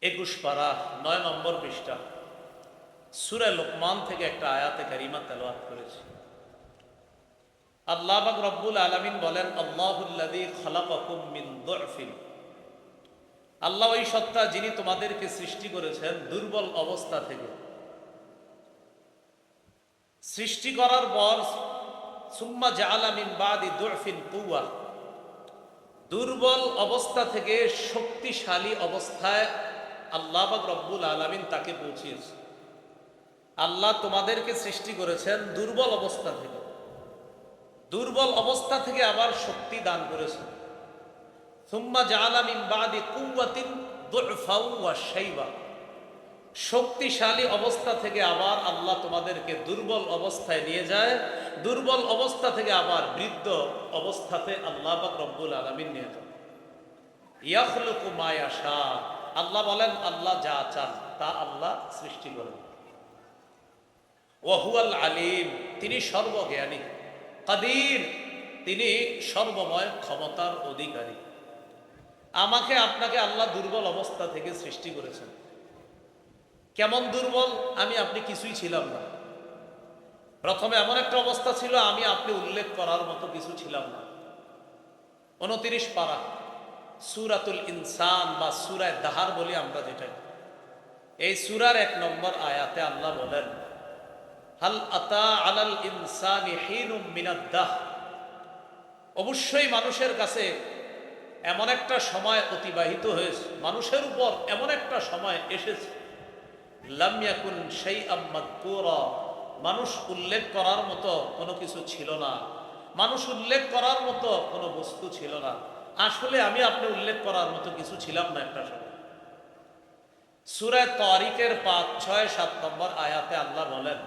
21 পারা 9 নম্বর পৃষ্ঠা সূরা লোকমান থেকে একটা আয়াতে কারিমা তেলাওয়াত করেছি। আল্লাহ পাক রব্বুল আলামিন বলেন, আল্লাহুল্লাযী খালাকাকুম মিন দু'ফিন। আল্লাহ ওই সত্তা যিনি তোমাদেরকে সৃষ্টি করেছেন দুর্বল অবস্থা থেকে। সৃষ্টি করার পর সুম্মা জাআলা মিন বাদি দু'ফিন কুওয়া, দুর্বল অবস্থা থেকে শক্তিশালী অবস্থায় আল্লাহ পাক রব্বুল আলামিন তাকে পৌঁছিয়েছে। আল্লাহ তোমাদেরকে সৃষ্টি করেছেন দুর্বল অবস্থা থেকে, দুর্বল অবস্থা থেকে আবার শক্তি দান করেছেন। সুম্মা জাআলা মিন বাদি কুওয়াতিন দু'ফাও ওয়া শাইবা, শক্তিশালী অবস্থা থেকে আবার আল্লাহ তোমাদেরকে দুর্বল অবস্থায় নিয়ে যায়, দুর্বল অবস্থা থেকে আবার বৃদ্ধ অবস্থাতে আল্লাহ পাক রব্বুল আলামিন নিয়ে যান। ইয়াখলুকু মা ইয়াশা, আল্লাহ বলেন আল্লাহ যা চান তা আল্লাহ সৃষ্টি করেন। ওয়া হুয়াল আলিম, তিনি সর্বজ্ঞানী। কাদির, তিনি সর্বময় ক্ষমতার অধিকারী। আমাকে আপনাকে আল্লাহ দুর্বল অবস্থা থেকে সৃষ্টি করেছেন। কেমন দুর্বল? আমি আপনি কিছুই ছিলাম না। প্রথমে এমন একটা অবস্থা ছিল আমি আপনি উল্লেখ করার মতো কিছু ছিলাম না। 29 পারা সূরাতুল ইনসান বা সূরা দাহার বলি আমরা যেটা, এই সূরার 1 নম্বর আয়াতে আল্লাহ বলেন, হাল আতা আলাল ইনসানি হিনুম মিনাদ দাহ, অবশ্যই মানুষের কাছে এমন একটা সময় অতিবাহিত হয়েছে, মানুষের উপর এমন একটা সময় এসেছে, লাম ইয়াকুন শাইআম মাযকুরা, মানুষ উল্লেখ করার মতো কোনো কিছু ছিল না, মানুষ উল্লেখ করার মতো কোনো বস্তু ছিল না। আসলে আমি আপনি উল্লেখ করার মতো কিছু ছিলাম না একটা সময়। সূরা তারিকের 5, 6, 7 নম্বর আয়াতে আল্লাহ বলেন,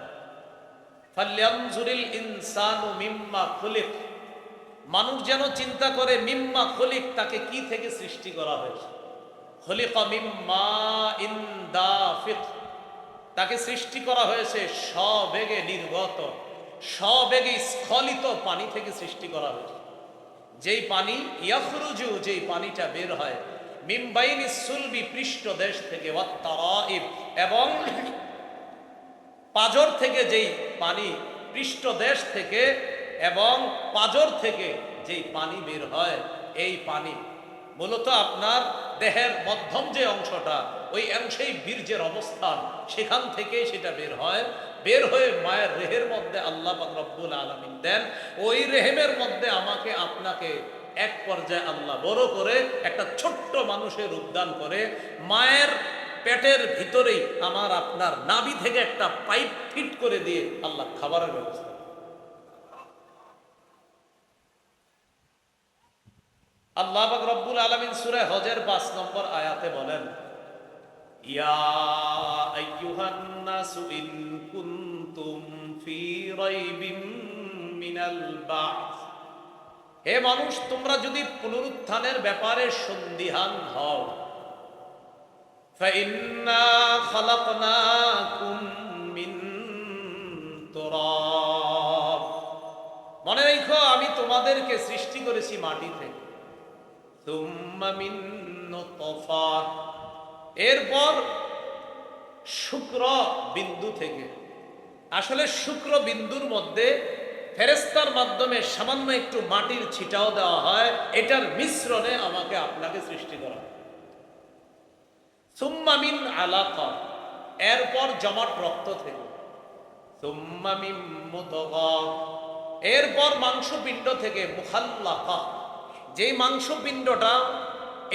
ফালয়ানজুরিল ইনসানু মিম্মা খুলিক, মানুষ যেন চিন্তা করে মিম্মা খুলিক, তাকে কি থেকে সৃষ্টি করা হয়েছে। খুলিকা মিম্মা ইন দাফিক, তাকে সৃষ্টি করা হয়েছে সবেগে নির্গত, সবেগে স্খলিত পানি থেকে সৃষ্টি করা হয়েছে। যেই পানি ইয়াখরুজু, যেই পানিটা বের হয়, মিন বাইনিস সুলবি, পৃষ্ঠ দেশ থেকে, ওয়াত তারাইব, এবং পাজর থেকে যেই পানি, পৃষ্ঠ দেশ থেকে এবং পাজর থেকে যেই পানি বের হয়, এই পানি মূলত আপনার দেহের মধ্যম যে অংশটা, ওই অংশেই বীর্যের অবস্থান, সেখান থেকে সেটা বের হয়। বের হয়ে মায়ের রেহের মধ্যে আল্লাহ পাক রব্বুল আলামিন দেন। ওই রেহেমের মধ্যে আমাকে আপনাকে এক পর্যায়ে আল্লাহ বড় করে একটা ছোট্ট মানুষের রূপদান করে মায়ের পেটের ভিতরেই আমার আপনার নাভি থেকে একটা পাইপ ফিট করে দিয়ে আল্লাহ খাবারের ব্যবস্থা। আল্লাহ পাক রব্বুল আলামিন সূরা হজের 5 নম্বর আয়াতে বলেন, ইয়া আইয়ুহান নাসু ইন কুনতুম ফি রাইবিম মিনাল বা'স, হে মানুষ, তোমরা যদি পুনরুত্থানের ব্যাপারে সন্দিহান হও, ফাইন্না খালাকনাকুম মিন তুরাব, মনে রেখো আমি তোমাদেরকে সৃষ্টি করেছি মাটি থেকে, সুম্মা মিন নুতফা, এরপর শুক্র বিন্দু থেকে। আসলে শুক্র বিন্দুর মধ্যে ফেরেশতার মাধ্যমে সামান্য একটু মাটির ছিটাও দেওয়া হয়, এটার মিশ্রণে আমাকে আপনাকে সৃষ্টি করা। সুম্মা মিন আলাকা, এরপর জমাট রক্ত থেকে। সুম্মা মিন মুদগা, এরপর মাংসপিণ্ড থেকে। মুখাল্লাকা, যেই মাংসপিণ্ডটা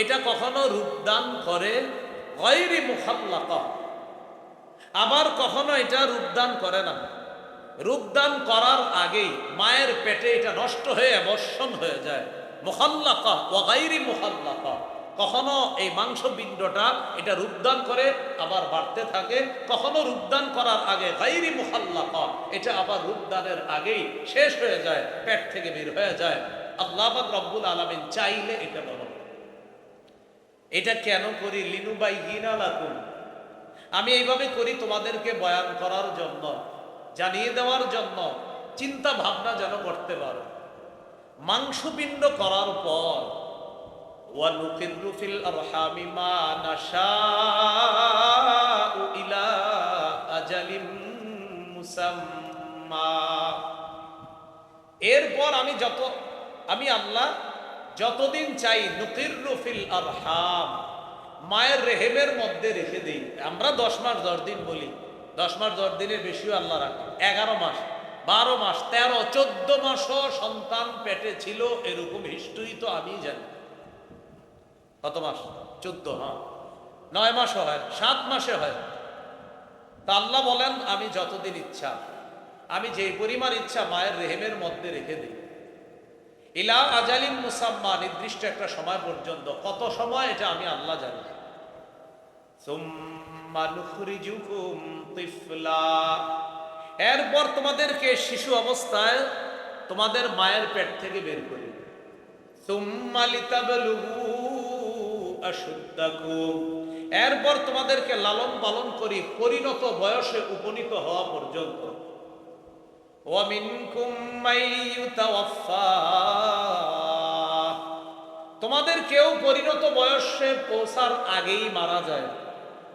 এটা কখনো রূপদান করে, গায়রি মুখাল্লাকা, আবার কখনো এটা রূপদান করে না। রূপদান করার আগেই মায়ের পেটে এটা নষ্ট হয়ে অবশ্যন হয়ে যায়। মুখাল্লাকা ওয়া গায়রি মুখাল্লাকা, কখনো এই মাংসপিণ্ডটা এটা রূপদান করে আবার বাড়তে থাকে, কখনো রূপদান করার আগে গায়রি মুখাল্লাকা, এটা আবার রূপদানের আগেই শেষ হয়ে যায়, পেট থেকে বের হয়ে যায়। আল্লাহ পাক রব্বুল আলামিন চাইলে এটা বলো। এটা কেন করি? লিনুবাইয়িনা লাকুম, আমি এইভাবে করি তোমাদেরকে বয়ান করার জন্য, জানিয়ে দেওয়ার জন্য, চিন্তা ভাবনা যেন করতে পারো। মাংসপিণ্ড করার পর ওয়ানুকিরু ফিল আরহামি মা নাশা এরপর আমি আল্লাহ যতদিন চাই নুকিররু ফিল আরহাম, মায়ের রেহেমের মধ্যে রেখে দেই। আমরা 10 মাস 10 দিন বলি, 10 মাস 10 দিনের বেশিও আল্লাহ রাখে। 11 মাস, 12 মাস, 13, 14 মাসও সন্তান পেটে ছিল, এরকম হিস্ট্রি তো আমি জানি। কত মাস? 14, হ্যাঁ। 9 মাসও হয়, 7 মাসে হয়। তা আল্লাহ বলেন আমি যতদিন ইচ্ছা, আমি যেই পরিমাণ ইচ্ছা মায়ের রেহেমের মধ্যে রেখে দিই। ইলা আজালিন মুসাম্মা, নির্দিষ্ট একটা সময় পর্যন্ত। কত সময় এটা আমি আল্লাহ জানি। সুম্মা নুখরিজুকুম তিফলা, এরপর তোমাদেরকে শিশু অবস্থায় তোমাদের মায়ের পেট থেকে বের করি। সুম্মা লিতাবলুগু আশুদ্দাকুম, এরপর তোমাদেরকে লালন পালন করি পরিণত বয়সে উপনীত হওয়া পর্যন্ত। ওয়া মিনকুম মাইয়ুতাওয়াফা, তোমাদের কেউ পরিণত বয়সে পৌঁছার আগেই মারা যায়।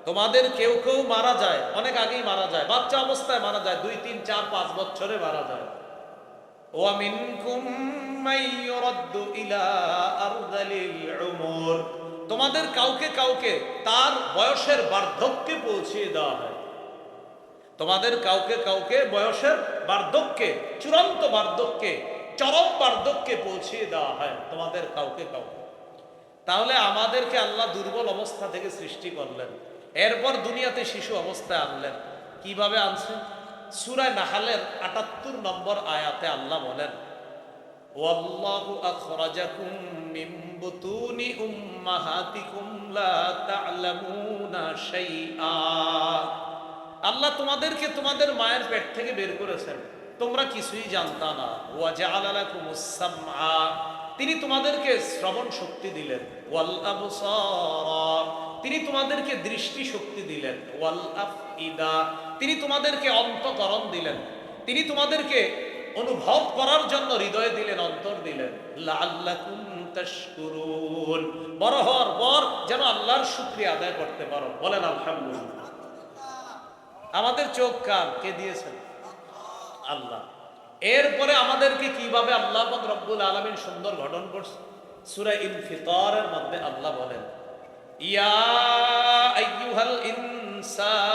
তোমাদের কেউ কেউ মারা যায় অনেক আগেই মারা যায়, বাচ্চা অবস্থায় মারা যায়, 2, 3, 4, 5 বছরে মারা যায়। ওয়া মিনকুম মাইয়ুরাদ্দু ইলা আরযালিল উমর, তোমাদের কাউকে কাউকে তার বয়সের বার্ধক্যে পৌঁছিয়ে দেওয়া হয়। তোমাদের কাউকে কাউকে বয়সের বার্ধক্যে, চূড়ান্ত বার্ধক্যে, চরম বার্ধক্যে পৌঁছিয়ে দেওয়া হয় তোমাদের কাউকে কাউকে। তাহলে আমাদেরকে আল্লাহ দুর্বল অবস্থা থেকে সৃষ্টি করলেন, এরপর দুনিয়াতে শিশু অবস্থায় আনলেন। কিভাবে আনছেন? সূরা নাহলের 78 নম্বর আয়াতে আল্লাহ বলেন, ওয়াল্লাহু আখরাজাকুম মিন বুতুনি উম্মাহাতিকুম লা তা'লামুনা শাইআ, আল্লাহ তোমাদেরকে তোমাদের মায়ের পেট থেকে বের করেছেন, তোমরা কিছুই জানতা না। ওয়া জাআলা লাকুমুস সামআ, তিনি তোমাদেরকে শ্রবণ শক্তি দিলেন। ওয়াল আবসারা, তিনি তোমাদেরকে দৃষ্টি শক্তি দিলেন। ওয়াল আফইদা, তিনি তোমাদেরকে অন্তঃকরণ দিলেন। তিনি তোমাদেরকে অনুভব করার জন্য হৃদয় দিলেন, অন্তর দিলেন। লাআল্লাকুম তাশকুরুন, বড় হওয়ার পর যেন আল্লাহর শুকরিয়া আদায় করতে পারো। বলেন আলহামদুলিল্লাহ। আমাদের চোখ কান কে দিয়েছেন? আল্লাহ। এরপরে আমাদেরকে কিভাবে আল্লাহ পাক রব্বুল আলামিন সুন্দর গঠন করছে, সূরা ইনফিতারের মধ্যে আল্লাহ বলেন, ইয়া আইয়ুহাল ইনসান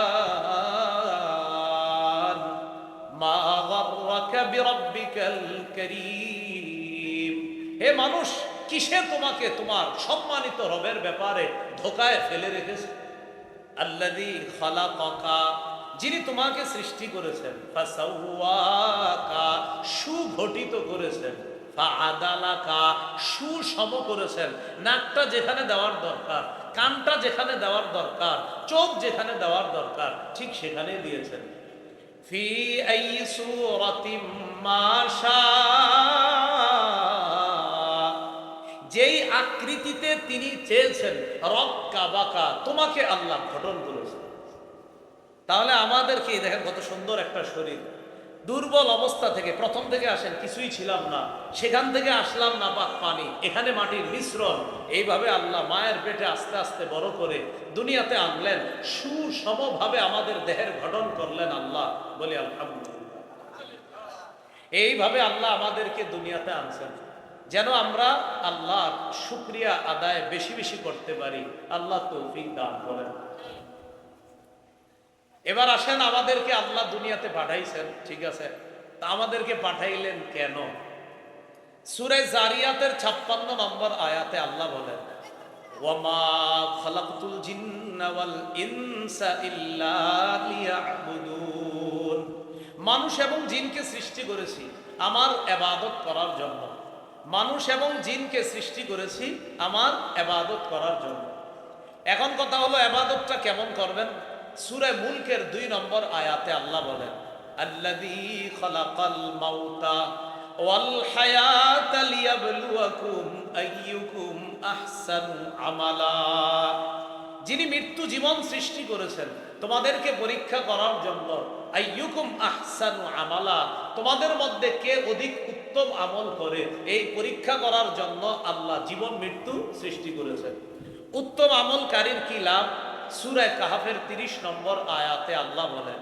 মা গাররাকা বিরাব্বিকাল কারীম, হে মানুষ, কিসে তোমাকে তোমার সম্মানিত রবের ব্যাপারে ধোকায় ফেলে রেখেছে? আল্লাযী খালাকাকা, যিনি তোমাকে সৃষ্টি করেছেন। ফাসাওয়াকা, সুগঠিত করেছেন। ফাআদালাকা, সুসম করেছেন। নাকটা যেখানে দেওয়ার দরকার, কানটা যেখানে দেওয়ার দরকার, চোখ যেখানে দেওয়ার দরকার, ঠিক সেখানেই দিয়েছেন। ফি আই সূরাতিম মা শাআ, যেই আকৃতিতে তিনি চেয়েছেন। রক্কা বাকা, তোমাকে আল্লাহ গঠন করেছেন। তাহলে আমাদেরকে দেখেন কত সুন্দর একটা শরীর, দুর্বল অবস্থা থেকে, প্রথম থেকে আসেন কিছুই ছিলাম না, সেখান থেকে আসলাম নাপাক পানি, এখানে মাটির মিশ্রণ, এইভাবে আল্লাহ মায়ের পেটে আস্তে আস্তে বড় করে দুনিয়াতে আনলেন, সুসমভাবে আমাদের দেহের গঠন করলেন আল্লাহ। বলি আলহামদুলিল্লাহ। এইভাবে আল্লাহ আমাদেরকে দুনিয়াতে আনছেন যেন আমরা আল্লাহর শুকরিয়া আদায় বেশি বেশি করতে পারি। আল্লাহ তৌফিক দান করেন। এবার আসেন, আমাদেরকে আল্লাহ দুনিয়াতে পাঠাইছেন, ঠিক আছে, তা আমাদেরকে পাঠাইলেন কেন? সূরা জারিয়াতের 56 নম্বর আয়াতে আল্লাহ বলেন, ওয়ামা খালাকতুল জিন্না ওয়াল ইনসা ইল্লা লিয়াবুদুন, মানুষ এবং জিনকে সৃষ্টি করেছি আমার ইবাদত করার জন্য। মানুষ এবং জিনকে সৃষ্টি করেছি আমার ইবাদত করার জন্য। এখন কথা হলো, ইবাদতটা কেমন করবেন? সূরা মুলকের 2 নম্বর আয়াতে আল্লাহ বলেন, আল্লাযী খালাকাল মাউতা ওয়াল হায়াতা লিয়াবলুয়াকুম আইয়ুকুম আহসানু আমালা, যিনি মৃত্যু জীবন সৃষ্টি করেছেন তোমাদেরকে পরীক্ষা করার জন্য। আইয়ুকুম আহসানু আমালা, তোমাদের মধ্যে কে অধিক উত্তম আমল করে, এই পরীক্ষা করার জন্য আল্লাহ জীবন মৃত্যু সৃষ্টি করেছেন। উত্তম আমলকারীর কি লাভ? সূরা কাহফের 30 নম্বর আয়াতে আল্লাহ বলেন,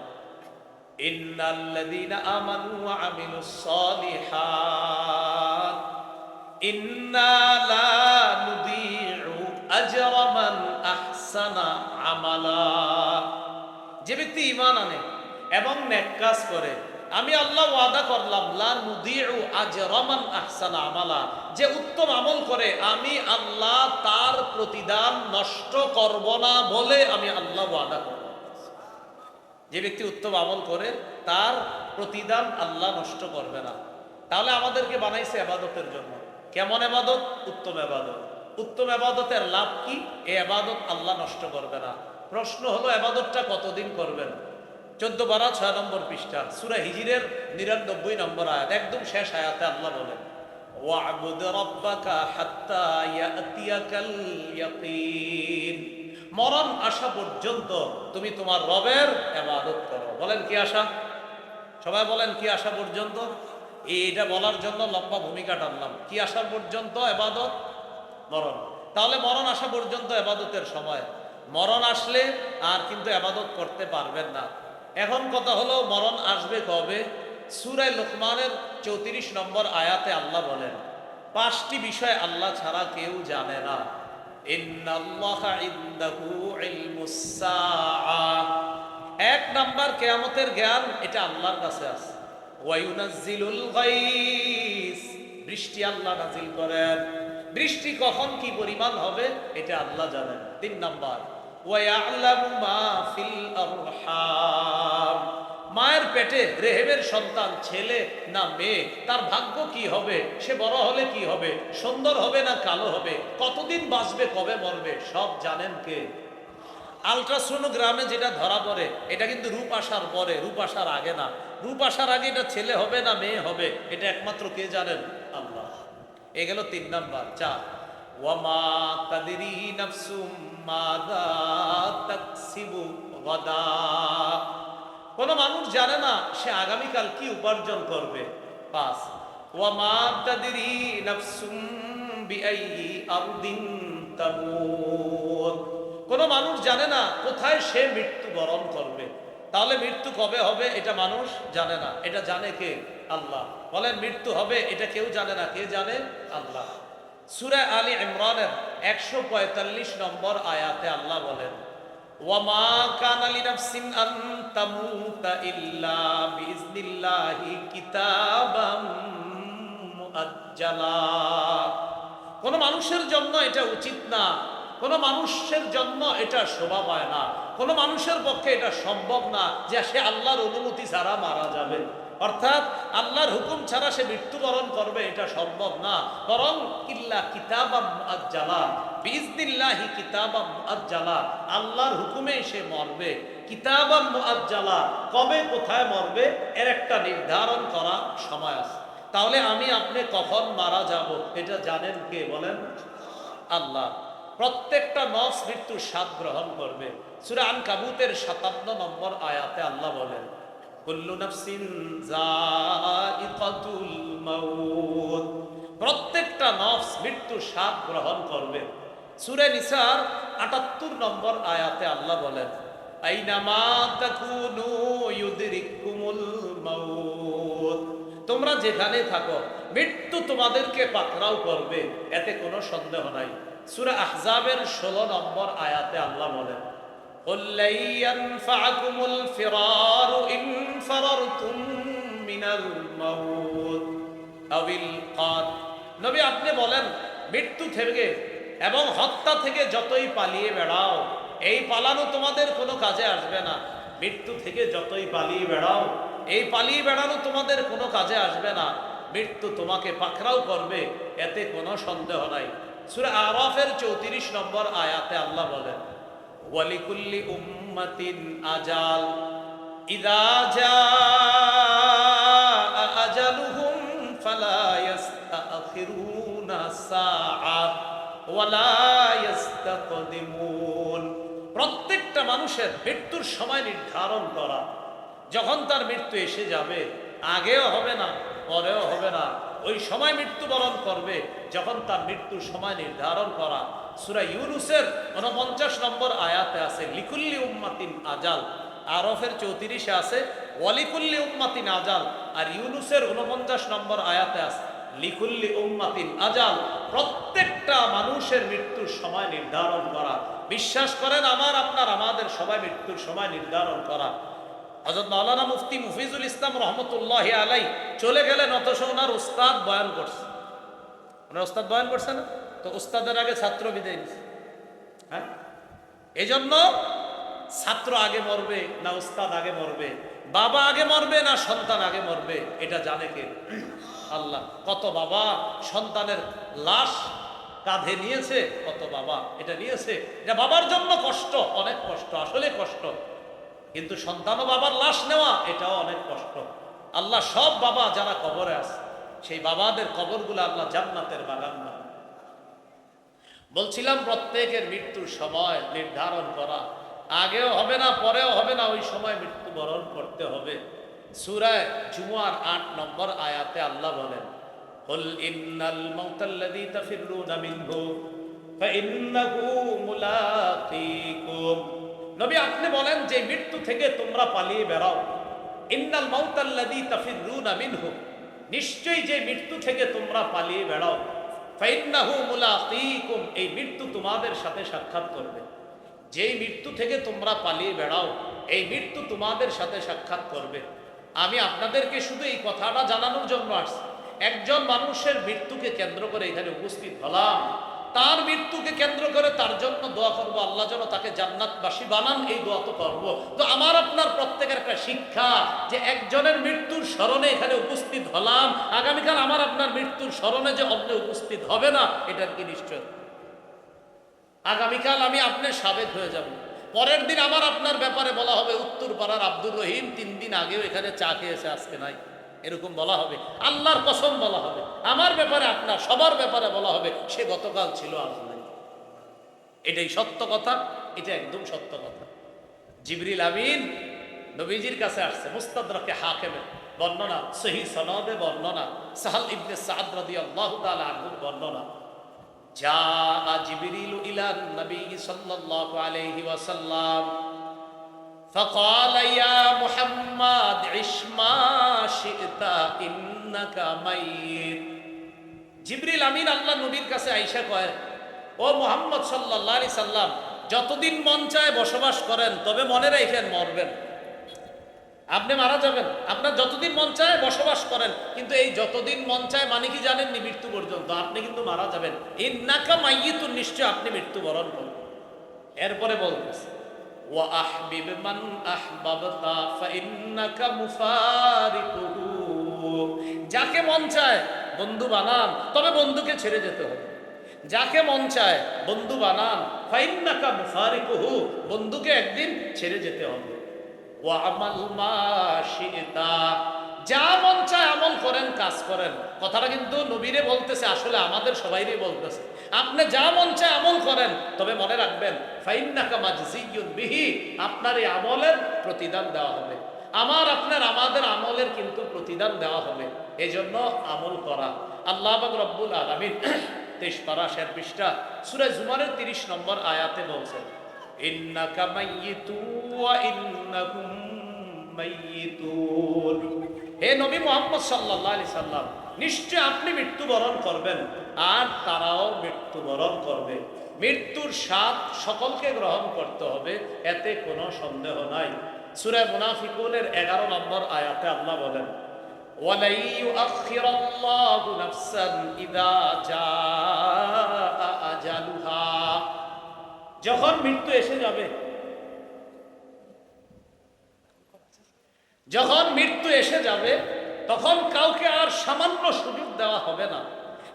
ইন্নাল্লাযীনা আমানু ওয়া আমিলুস সালিহাত ইন্না লা নুযীউ আজরা মান আহসানা আমালা। যে ব্যক্তি ঈমান আনে এবং নেক কাজ করে, আমি আল্লাহ ওয়াদা করলাম লা নুযীউ আজরা মান আহসানা আমালা, যে উত্তম আমল করে আমি আল্লাহ তার প্রতিদান নষ্ট করব না বলে আমি আল্লাহ ওয়াদা করলাম। যে ব্যক্তি উত্তম আমল করে তার প্রতিদান আল্লাহ নষ্ট করবে না। তাহলে আমাদেরকে বানাইছে ইবাদতের জন্য। কেমন ইবাদত? উত্তম ইবাদত। উত্তম ইবাদতের লাভ কি? এই ইবাদত আল্লাহ নষ্ট করবে না। প্রশ্ন হলো ইবাদতটা কতদিন করবেন? 14 পারা 6 নম্বর পৃষ্ঠা সূরা হিজরের 99 নম্বর আয়াত, একদম শেষ আয়াতে আল্লাহ বলেন ওয়া'বুদ রাব্বাকা হাত্তা ইয়াতিয়াকাল ইয়াকিন। মরণ আসা পর্যন্ত তুমি তোমার রবের ইবাদত করো। বলেন কি আশা? সবাই বলেন কি আসা পর্যন্ত? এইটা বলার জন্য লম্বা ভূমিকা টানলাম। কি আসা পর্যন্ত ইবাদত? মরণ। তাহলে মরণ আসা পর্যন্ত ইবাদতের সময়। মরণ আসলে আর কিন্তু ইবাদত করতে পারবেন না। এখন কথা হলো মরণ আসবে কবে? সূরা লুকমানের 34 নম্বর আয়াতে আল্লাহ বলেন 5টি বিষয় আল্লাহ ছাড়া কেউ জানে না। ইন্নাল্লাহা ইনদাহু ইলমুস সাআহ, 1 নাম্বার কিয়ামতের জ্ঞান, এটা আল্লাহর কাছে আছে। ওয়া ইউনাজ্জিলুল গায়স, বৃষ্টি আল্লাহ নাজিল করেন। বৃষ্টি কখন কি পরিমাণ হবে এটা আল্লাহ জানেন। 3 নাম্বার ওয়া ইয়ালামু মা ফিল আরহাম, মায়ের পেটে রেহেমের সন্তান ছেলে না মেয়ে, তার ভাগ্য কি হবে, সে বড় হলে কি হবে, সুন্দর হবে না কালো হবে, কতদিন বাঁচবে, কবে মরবে, সব জানেন কে? আলট্রাসোনোগ্রামে যেটা ধরা পড়ে এটা কিন্তু রূপ আসার পরে, রূপ আসার আগে না। রূপ আসার আগে এটা ছেলে হবে না মেয়ে হবে এটা একমাত্র কে জানেন? আল্লাহ। এ গেল 3 নাম্বার। 4 ওয়ামা তাদরি নাফসুম মাযা তাকসিবু গাদা, কোন মানুষ জানে না সে আগামীকাল কি উপার্জন করবে। 5 ওয়ামা তাদরি নাফসুম বিআইয়ি আরদিন তামুত, কোন মানুষ জানে না কোথায় সে মৃত্যুবরণ করবে। তাহলে মৃত্যু কবে হবে এটা মানুষ জানে না, এটা জানে কে? আল্লাহ। বলেন মৃত্যু হবে এটা কেউ জানে না, কে জানে? আল্লাহ। সূরা আলী ইমরানের 145 নম্বর আয়াতে আল্লাহ বলেন ওয়ামা কানা লিনাফসিন আন তামুতা ইল্লা বিইজনিল্লাহি কিতাবাম মুআজ্জালা, কোন মানুষের জন্য এটা উচিত না, কোন মানুষের জন্য এটা শোভা পায় না, কোন মানুষের পক্ষে এটা সম্ভব না যে সে আল্লাহর অনুমতি ছাড়া মারা যাবে, অর্থাৎ আল্লাহর হুকুম ছাড়া সে মৃত্যুবরণ করবে, এটা সম্ভব না। বরং ইল্লা কিতাবাম মুআজ্জালা, বিইজনিল্লাহি কিতাবাম মুআজ্জালা, আল্লাহর হুকুমে সে মরবে। কিতাবাম মুআজ্জালা, কবে কোথায় মরবে এর একটা নির্ধারণ করা সময় আছে। তাহলে আমি আপনি কখন মারা যাব এটা জানেন কে? বলেন আল্লাহ। প্রত্যেকটা নফস মৃত্যুর স্বাদ গ্রহণ করবে। সূরা আনকাবুতের 57 নম্বর আয়াতে আল্লাহ বলেন কুল্লু নাফসিন যায়িকাতুল মাউত, প্রত্যেকটা নফস মৃত্যুর স্বাদ গ্রহণ করবে। সূরা নিসার 78 নম্বর আয়াতে আল্লাহ বলেন আইনামা তাকুনু ইউদরিকুমুল মাউত, তোমরা যেখানে থাকো মৃত্যু তোমাদেরকে পাকড়াও করবে, এতে কোনো সন্দেহ নাই। সূরা আহজাবের 16 নম্বর আয়াতে আল্লাহ বলেন قل لن ينفعكم الفرار إن فررتم من الموت أو القتل, নবী আপনি বলেন মৃত্যু থেকে এবং হত্যা থেকে যতই পালিয়ে বেড়াও এই পালানো তোমাদের কোনো কাজে আসবে না। মৃত্যু থেকে যতই পালিয়ে বেড়াও এই পালিয়ে বেড়ানো তোমাদের কোনো কাজে আসবে না। মৃত্যু তোমাকে পাকড়াও করবে, এতে কোনো সন্দেহ নাই। সূরা আরাফের 34 নম্বর আয়াতে আল্লাহ বলেন ওয়ালিকুল্লি উম্মাতিন আজাল ইযা জাআ আজালুহুম ফালা ইস্তাখিরুনা সাআ ওয়ালা ইস্তাকদিমুন, প্রত্যেকটা মানুষের মৃত্যুর সময় নির্ধারণ করা। যখন তার মৃত্যু এসে যাবে আগেও হবে না পরেও হবে না, ওই সময় মৃত্যুবরণ করবে যখন তার মৃত্যুর সময় নির্ধারণ করা। সূরা ইউনূসের 49 নম্বর আয়াতে আছে লিকুল্লি উম্মাতিন আজাল, আরফের 34-এ আছে ওয়ালিকুল্লি উম্মাতিন আজাল, আর ইউনুসের 49 নম্বর আয়াতে আছে লিকুল্লি উম্মাতিন আজাল, প্রত্যেকটা মানুষের মৃত্যুর সময় নির্ধারণ করা। বিশ্বাস করেন আমার আপনার আমাদের সবাই মৃত্যুর সময় নির্ধারণ করা। হযরত মাওলানা মুফতি মুফিজুল ইসলাম রহমতুল্লাহি আলাই চলে গেলেন, অথচ ওনার উস্তাদ বয়ান করছে। ওনার উস্তাদ বয়ান করছে না, তো উস্তাদের আগে ছাত্র বিদায় নিছে। হ্যাঁ, এই জন্য ছাত্র আগে মরবে না উস্তাদ আগে মরবে, বাবা আগে মরবে না সন্তান আগে মরবে, এটা জানে কে? আল্লাহ। কত বাবা সন্তানের লাশ কাঁধে নিয়েছে, কত বাবা এটা নিয়েছে, এটা বাবার জন্য কষ্ট, অনেক কষ্ট, আসলে কষ্ট। কিন্তু সন্তান ও বাবার লাশ নেওয়া এটাও অনেক কষ্ট। আল্লাহ সব বাবা যারা কবরে আছে সেই বাবাদের কবরগুলো আল্লাহ জান্নাতের বাগান বানায়। বলছিলাম প্রত্যেকের মৃত্যুর সময় নির্ধারণ করা, আগেও হবে না পরেও হবে না, ওই সময় মৃত্যুবরণ করতে হবে। সূরা জুমুয়ার 8 নম্বর আয়াতে আল্লাহ বলেন, কুল ইন্নাল মাউতাল্লাযী তাফিররুনা মিনহু ফাইন্নাহু মুলাকীকুম। নবী আপনি বলেন যে মৃত্যু থেকে তোমরা পালিয়ে বেড়াও। ইন্নাল মাউতাল্লাযী তাফিররুনা মিনহু, নিশ্চয়ই যে মৃত্যু থেকে তোমরা পালিয়ে বেড়াও, ফাইন্নাহু মুলাকীকুম, এই মৃত্যু তোমাদের সাথে সাক্ষাৎ করবে। যেই মৃত্যু থেকে তোমরা পালিয়ে বেড়াও এই মৃত্যু তোমাদের সাথে সাক্ষাৎ করবে। আমি আপনাদেরকে শুধু এই কথাটা জানানোর জন্য আসছি, একজন মানুষের মৃত্যুকে কেন্দ্র করে এখানে উপস্থিত হলাম, তার মৃত্যুকে কেন্দ্র করে তার জন্য দোয়া করব, আল্লাহ যেন তাকে জান্নাতবাসী বানান, এই দোয়া তো করব। তো আমার আপনার প্রত্যেকের একটা শিক্ষা যে একজনের মৃত্যুর স্মরণে এখানে উপস্থিত হলাম, আগামীকাল আমার আপনার মৃত্যুর স্মরণে যে অন্য উপস্থিত হবে না, এটার কি নিশ্চয়? আগামীকাল আমি আপনার সাবেক হয়ে যাব, পরের দিন আমার আপনার ব্যাপারে বলা হবে উত্তর পাড়ার আব্দুর রহিম 3 দিন আগেও এখানে চা খেয়েছে আজকে নাই, এরকম বলা হবে। আল্লাহর কসম বলা হবে, আমার ব্যাপারে আপনার সবার ব্যাপারে বলা হবে সে গতকাল ছিল আজ নাই। এটাই সত্য কথা, এটা একদম সত্য কথা। জিবরিল আমিন নবীজির কাছে আসছে, মুস্তাদরাকে হাকিমের বর্ণনা, সহিহ সনদে বর্ণনা, সাহাল ইবনে সাদ রাদিয়াল্লাহু তাআলা আনহুর বর্ণনা, জাআ জিবরিল ইলা নবী সাল্লাল্লাহু আলাইহি ওয়াসাল্লাম فقال يا محمد عش ما شئت انك ميت। জিবরিল আমিন আল্লাহ নবীর কাছে আয়েশা কয়, ও মুহাম্মদ সাল্লাল্লাহু আলাইহি সাল্লাম, যতদিন মন চায় বসবাস করেন, তবে মনে রাখেন মরবেন, আপনি মারা যাবেন। আপনার যতদিন মন চায় বসবাস করেন, কিন্তু এই যতদিন মন চায় মানে কি জানেননি? মৃত্যু পর্যন্ত। আপনি কিন্তু মারা যাবেন। ইন্নাকা মাইয়িতুন, নিশ্চয় আপনি মৃত্যুবরণ করবেন। এরপরে বলতেছে ওয়া আহবিব মান আহবাবতা ফাইন্নাকা মুফারিকুহু, যাকে মন চায় বন্ধু বানান, তবে বন্ধুকে ছেড়ে যেতে হবে। যাকে মন চায় বন্ধু বানান, ফাইন্নাকা মুফারিকুহু, বন্ধুকে একদিন ছেড়ে যেতে হবে। ওয়া আমাল মা শিতা, যা মন চায় আমল করেন, কাজ করেন। কথাটা কিন্তু নবীরে বলতেছে, আসলে আমাদের সবাইরই বলতেছে। আপনি যা মন চায় আমল করেন, তবে মনে রাখবেন ফাইন্নাকা মাজজিয়ুন বিহি, আপনার এই আমলের প্রতিদান দেওয়া হবে। আমার আপনার আমাদের আমলের কিন্তু প্রতিদান দেওয়া হবে। এই জন্য আমল করা। আল্লাহ পাক রব্বুল আলামিন 23 পারা 6 পৃষ্ঠা সূরা জুমারের 30 নম্বর আয়াতে বলছেন, ইন্নাকা মাইয়িতুন ওয়া ইন্নাকুম মাইয়িতুন। হে নবী মুহাম্মদ সাল্লাল্লাহু আলাইহি সাল্লাম, নিশ্চয় আপনি মৃত্যুবরণ করবেন আর তারাও মৃত্যুবরণ করবে। মৃত্যুর স্বাদ সকলকে গ্রহণ করতে হবে, এতে কোনো সন্দেহ নাই। সূরা মুনাফিকুনের 11 নম্বর আয়াতে আল্লাহ বলেন, ওয়ালা ইউআখিরাল্লাহু নাফসান ইযা জাআ আজালুহা, যখন মৃত্যু এসে যাবে, যখন মৃত্যু এসে যাবে তখন কাউকে আর সামান্য সুযোগ দেওয়া হবে না।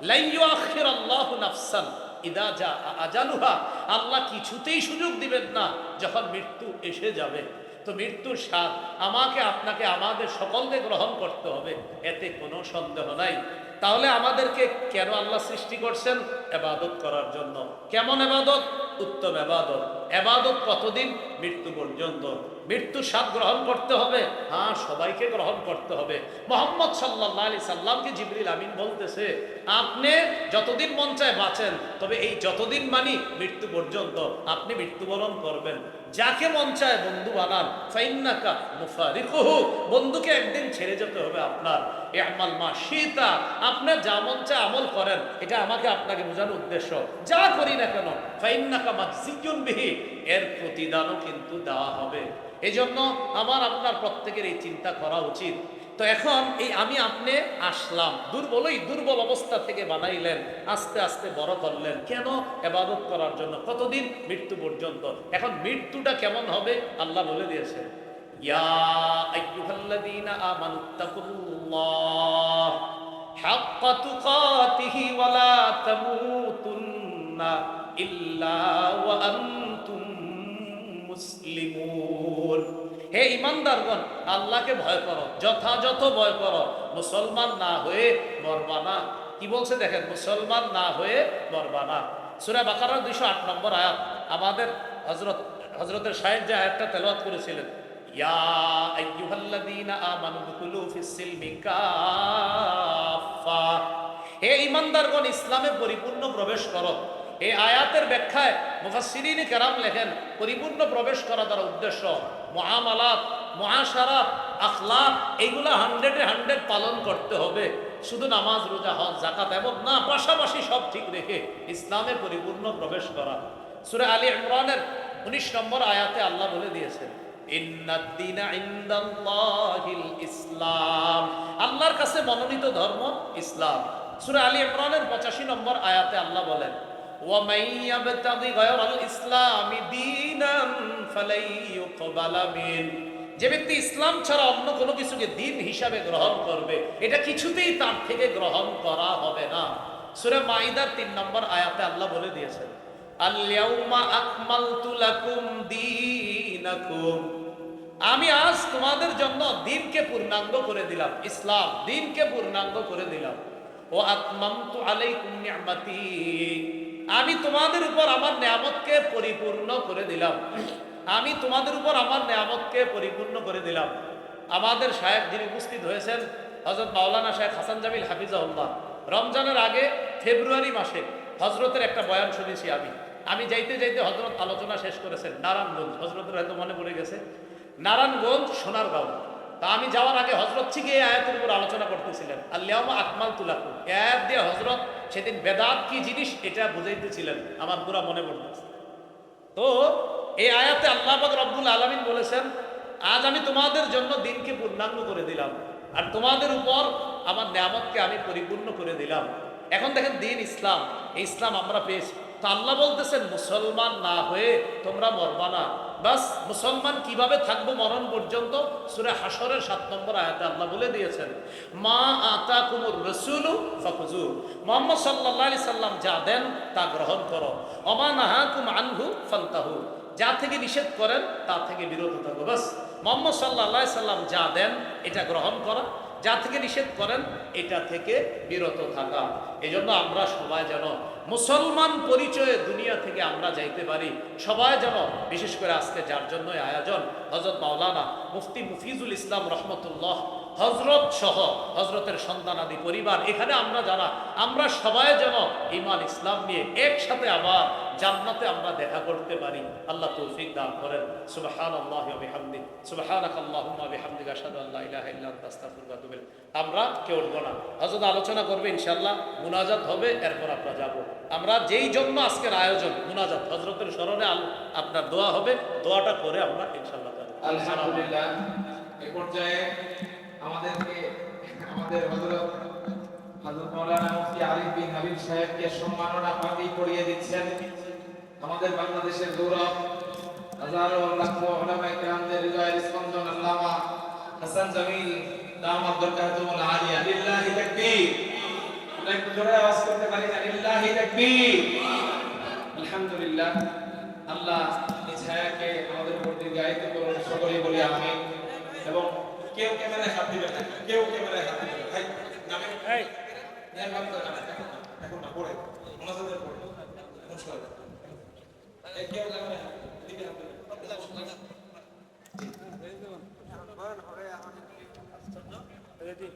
লা ইউআখিরাল্লাহু নাফসান ইযা জাআ আজালুহা, আল্লাহ কিছুতেই সুযোগ দিবেন না যখন মৃত্যু এসে যাবে। তো মৃত্যুর স্বাদ আমাকে আপনাকে আমাদের সকলকে গ্রহণ করতে হবে, এতে কোনো সন্দেহ নাই। তাহলে আমাদেরকে কেন আল্লাহ সৃষ্টি করছেন? ইবাদত করার জন্য। কেমন ইবাদত? উত্তম ইবাদত। ইবাদত কতদিন? মৃত্যু পর্যন্ত। মৃত্যুর স্বাদ গ্রহণ করতে হবে, হ্যাঁ সবাইকে গ্রহণ করতে হবে। মুহাম্মদ সাল্লাল্লাহু আলাইহি সাল্লামকে জিবরিল আমিন বলতেছে, আপনি যতদিন মন চায় বাঁচেন, তবে এই যতদিন মানি মৃত্যু পর্যন্ত আপনি মৃত্যুবরণ করবেন। যাকে মন চায় বন্ধু বানান, ফাইন্নাকা মুফারিকুহু, বন্ধুকে একদিন ছেড়ে যেতে হবে আপনার। ইআমাল মা শিতা, আপনার যা মন চায় আমল করেন, এটা আমাকে আপনাকে বোঝানোর উদ্দেশ্য। যা করি না কেন, ফাইন্নাকা মাগজিয়ুন বিহি, এর প্রতিদানও কিন্তু দেওয়া হবে। এই জন্য আমার আপনার প্রত্যেকের এই চিন্তা করা উচিত। তো এখন এই আমি আপনি আসলাম, দুর্বল অবস্থা থেকে বানাইলেন, আস্তে আস্তে বড় করলেন, কেন? ইবাদত করার জন্য। কতদিন? মৃত্যু পর্যন্ত। এখন মৃত্যুটা কেমন হবে আল্লাহ বলে দিয়েছেন, ইয়া আইয়ুহাল্লাযীনা আমানুত্তাকুল্লাহ হাক্কা তুকাতিহি ওয়া লা তামুতুন্না ইল্লা ওয়া আনতুম মুসলিমুন। হে ইমানদারগণ, আল্লাহকে ভয় করো, যথাযথ ভয় করো, মুসলমান না হয়ে মরবা না। কি বলছে দেখেন, মুসলমান না হয়ে মরবা না। সূরা বাকারার 208 নম্বর আয়াত। আমাদের হযরতের শাহেদ যে আয়াতটা তেলাওয়াত করেছিলেন, ইয়া আইয়ুহাল্লাযীনা আমানু দুখুলু ফিস সিলমি কাফা, হে ইমানদারগণ, ইসলামে পরিপূর্ণ প্রবেশ করো। এই আয়াতের ব্যাখ্যায় মুফাসসিরিন কেরাম লেখেন, পরিপূর্ণ প্রবেশ করা দ্বারা উদ্দেশ্য মুআমালাত, মুআশারাত, আখলাক, এইগুলা 100-100 পালন করতে হবে। শুধু নামাজ, রোজা, হজ, যাকাত এবং না, পাশাপাশি সব ঠিক রেখে ইসলামে পরিপূর্ণ প্রবেশ করা। সূরা আলী ইমরানের 19 নম্বর আয়াতে আল্লাহ বলে দিয়েছেন, ইন্নাদ দীনা ইনদাল্লাহিল ইসলাম, আল্লাহর কাছে মনোনীত ধর্ম ইসলাম। সূরা আলী ইমরানের 85 নম্বর আয়াতে আল্লাহ বলেন, وَمَن يَبْتَغِ غَيْرَ الْإِسْلَامِ دِينًا فَلَن يُقْبَلَ مِنْهُ, যে ব্যক্তি ইসলাম ছাড়া অন্য কোনো কিছুকে দিন হিসাবে গ্রহণ করবে, এটা কিছুতেই তার থেকে গ্রহণ করা হবে না। সূরা মাইদার 3 নম্বর আয়াতে আল্লাহ বলে দিয়েছেন, আল-ইয়াউমা আকমালতু লাকুম দীনাকুম, আমি আজ তোমাদের জন্য দিনকে পূর্ণাঙ্গ করে দিলাম, ইসলাম দিনকে পূর্ণাঙ্গ করে দিলাম। ও আতমামতু আলাইকুম নি'মাতি, আমি তোমাদের উপর আমার নিয়ামতকে পরিপূর্ণ করে দিলাম। আমি তোমাদের উপর আমার নিয়ামতকে পরিপূর্ণ করে দিলাম। আমাদের শায়েখ যিনি উপস্থিত হয়েছেন, হযরত মাওলানা শেখ হাসান জামিল হাফিজাহুল্লাহ, রমজানের আগে ফেব্রুয়ারি মাসে হযরতের একটা বয়ান শুনেছি আমি যাইতে যাইতে হযরত আলোচনা শেষ করেছেন নারায়ণগঞ্জ, হযরতের হয়তো মনে পড়ে গেছে, নারায়ণগঞ্জ সোনারগাঁও। তা আমি যাওয়ার আগে হযরত ঠিক এই আয়াতের উপর আলোচনা করতেছিলেন, আল-ইয়াউমা আকমালতু লাকুম। এই আয়াত দিয়ে হযরত সেদিন বেদাত কি জিনিস এটা বুঝাইতেছিলেন, আমার পুরা মনে পড়তেছে। তো এই আয়াতে আল্লাহ পাক রব্বুল আলামিন বলেছেন, আজ আমি তোমাদের জন্য দিনকে পূর্ণাঙ্গ করে দিলাম, আর তোমাদের উপর আমার নিয়ামতকে আমি পরিপূর্ণ করে দিলাম। এখন দেখেন দিন ইসলাম, এই ইসলাম আমরা পেয়েছি। তো আল্লাহ বলতেছেন, মুসলমান না হয়ে তোমরা মরবা না। বাস মুসলমান কিভাবে থাকবো মরণ পর্যন্ত? সূরা হাশরের 7 নম্বর আয়াতে আল্লাহ বলে দিয়েছেন, মা আতাকুমুর রাসূলু ফাখুযু, মুহাম্মদ সাল্লাল্লাহু আলাইহি সাল্লাম যা দেন তা গ্রহণ করো, ওমা নাহাকুম আনহু ফান্তাহু, যা থেকে নিষেধ করেন তা থেকে বিরত থাকো। বাস মুহাম্মদ সাল্লাল্লাহু আলাইহি সাল্লাম যা দেন এটা গ্রহণ করা, যা থেকে নিষেধ করেন এটা থেকে বিরত থাকা। এজন্য আমরা সবাই যেন মুসলমান পরিচয়ে দুনিয়া থেকে আমরা যাইতে পারি। সবাই যেন, বিশেষ করে আজকে যার জন্য আয়োজন, হযরত মাওলানা মুফতি মুফিজুল ইসলাম রহমতুল্লাহ, হযরত সহ হযরতের সন্তানাদি পরিবার, এখানে আমরা যারা, আমরা সবাই যেন ঈমান ইসলাম নিয়ে একসাথে আবার জান্নাতে আমরা দেখা করতে পারি। আল্লাহ তৌফিক দান করেন। সুবহানাল্লাহি ওয়া বিহামদিহি, সুবহানাকাল্লাহুম্মা ওয়া বিহামদিকা আশহাদু আল্লা ইলাহা ইল্লা আনতা আস্তাগফিরুকা ওয়া আতুবু ইলাইক। আমরা কেউ উঠবো না, হযরত আলোচনা করবে ইনশাআল্লাহ, মুনাজাত হবে, এরপর আমরা যাব। আমরা যেই জন্য আজকের আয়োজন মুনাজাত, হযরতের স্মরণে আপনার দোয়া হবে, দোয়াটা করে আমরা ইনশাআল্লাহ যাব। আলহামদুলিল্লাহ। এই পর্যায়ে আমাদেরকে আমাদের হযরত মাওলানা মুফতি আরিফ বিন হাবিব সাহেবকে সম্মাননা পাগড়ি পরিয়ে দিচ্ছেন। আমাদের বাংলাদেশের গৌরব, হাজারো লাখো উলামায়ে কেরামদের হৃদয়ের স্পন্দন আল্লামা হাসান জামিল দামাত বরকাতুল আলিয়া, লিল্লাহি তাকবীর। আমরা একটু জোরে আওয়াজ করতে পারি না? লিল্লাহি তাকবীর। আলহামদুলিল্লাহ। আল্লাহ এই ছায়াকে আমাদের উপর দীর্ঘায়িত করুন, সকলেই বলি আমিন। এবং কেউ ক্যামেরায় হাত দিবেন না, কেউ ক্যামেরায় হাত দিবেন না। ভাই নামে এই মেহরবানি করে নামে, এখন না, পড়ে মুনাজাতের পড়ে এখন শুরু হবে। এই কেউ ক্যামেরায় হাত দিবেন না, জি